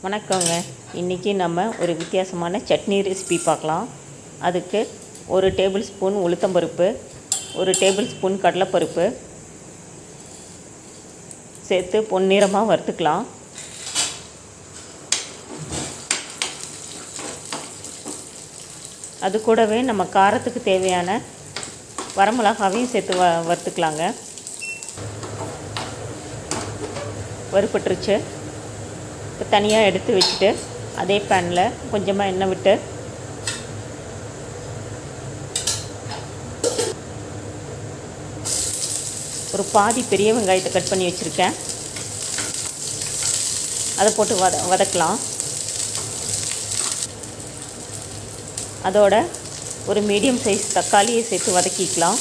வணக்கங்க. இன்றைக்கி நம்ம ஒரு வித்தியாசமான சட்னி ரெசிபி பார்க்கலாம். அதுக்கு 1 டேபிள் ஸ்பூன் உளுத்தம்பருப்பு, 1 டேபிள் ஸ்பூன் கடலைப்பருப்பு சேர்த்து பொன்னிறமாக வறுத்துக்கலாம். அது கூடவே நம்ம காரத்துக்கு தேவையான வரமிளகாவையும் சேர்த்து வறுத்துக்கலாங்க. வறுபட்டுருச்சு. இப்போ தனியாக எடுத்து வச்சுட்டு அதே பேனில் கொஞ்சமாக எண்ணெய் விட்டு ஒரு பாதி பெரிய வெங்காயத்தை கட் பண்ணி வச்சுருக்கேன். அதை போட்டு வதக்கலாம். அதோட ஒரு மீடியம் சைஸ் தக்காளியை சேர்த்து வதக்கிக்கலாம்.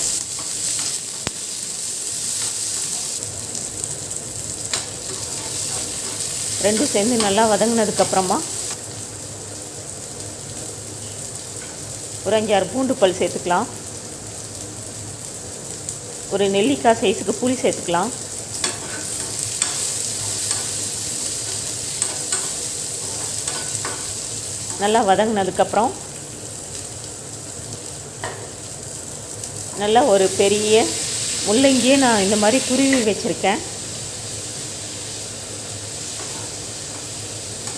ரெண்டும் சேர்ந்து நல்லா வதங்கினதுக்கப்புறமா ஒரு 5-6 பூண்டு பல் சேர்த்துக்கலாம். ஒரு நெல்லிக்காய் சைஸுக்கு புளி சேர்த்துக்கலாம். நல்லா வதங்கினதுக்கப்புறம் நல்லா ஒரு பெரிய முள்ளங்கியே நான் இந்த மாதிரி துருவி வச்சுருக்கேன்.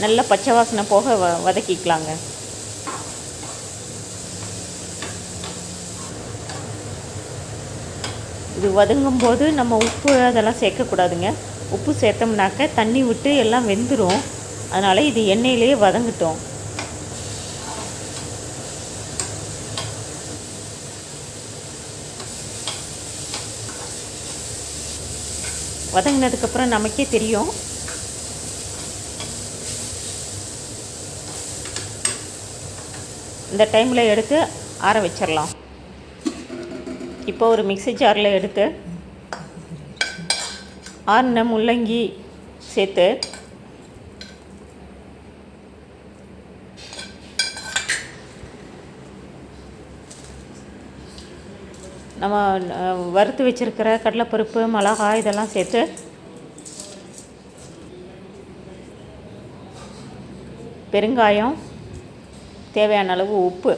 நல்லா பச்சை வாசனை போக வதக்கிக்கலாங்க. இது வதங்கும்போது நம்ம உப்பு அதெல்லாம் சேர்க்கக்கூடாதுங்க. உப்பு சேர்த்தோம்னாக்க தண்ணி விட்டு எல்லாம் வெந்துடும். அதனால் இது எண்ணெயிலேயே வதங்கட்டும். வதங்கினதுக்கப்புறம் நமக்கே தெரியும். இந்த டைமில் எடுத்து ஆற வச்சிடலாம். இப்போ ஒரு மிக்ஸி ஜாரில் எடுத்து ஆறின முள்ளங்கி சேர்த்து நம்ம வறுத்து வச்சுருக்கிற கடலைப்பருப்பு, மிளகாய் இதெல்லாம் சேர்த்து பெருங்காயம், தேவையான அளவு உப்பு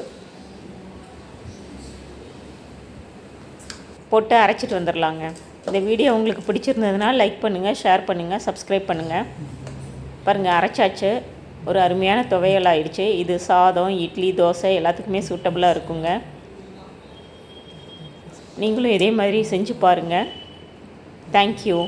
போட்டு அரைச்சிட்டு வந்துடலாங்க. இந்த வீடியோ உங்களுக்கு பிடிச்சிருந்ததுன்னா லைக் பண்ணுங்கள், ஷேர் பண்ணுங்கள், சப்ஸ்கிரைப் பண்ணுங்கள். பாருங்கள், அரைச்சாச்சு. ஒரு அருமையான துவையல் ஆயிடுச்சு. இது சாதம், இட்லி, தோசை எல்லாத்துக்குமே சூட்டபுளாக இருக்குங்க. நீங்களும் இதே மாதிரி செஞ்சு பாருங்கள். தேங்க்யூ.